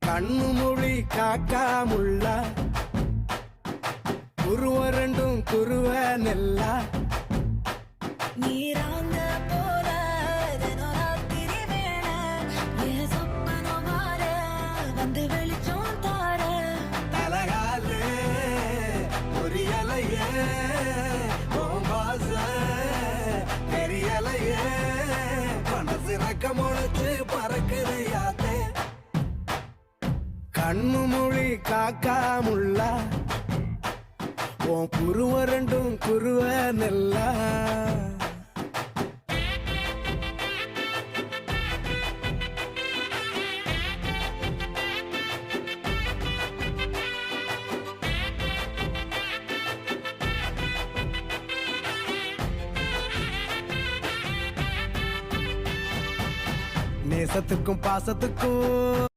கண்ணு மொழி காக்காமுள்ள குருவ ரெண்டும் குருவ நெல்லா நீராங்க போல தினராத்திரி வேண என் சொப்பனோ மாற வந்து வெளிச்சம் தார தலகாலே பொரியலையே ஓம்பாச பெரியலையே மனசு ரக்க முளைச்சு பறக்குது யாத்தே கண்ணு மொழி காக்காமுள்ள உன் குருவ ரெண்டும் குருவ நெல்லா நேசத்துக்கும் பாசத்துக்கும்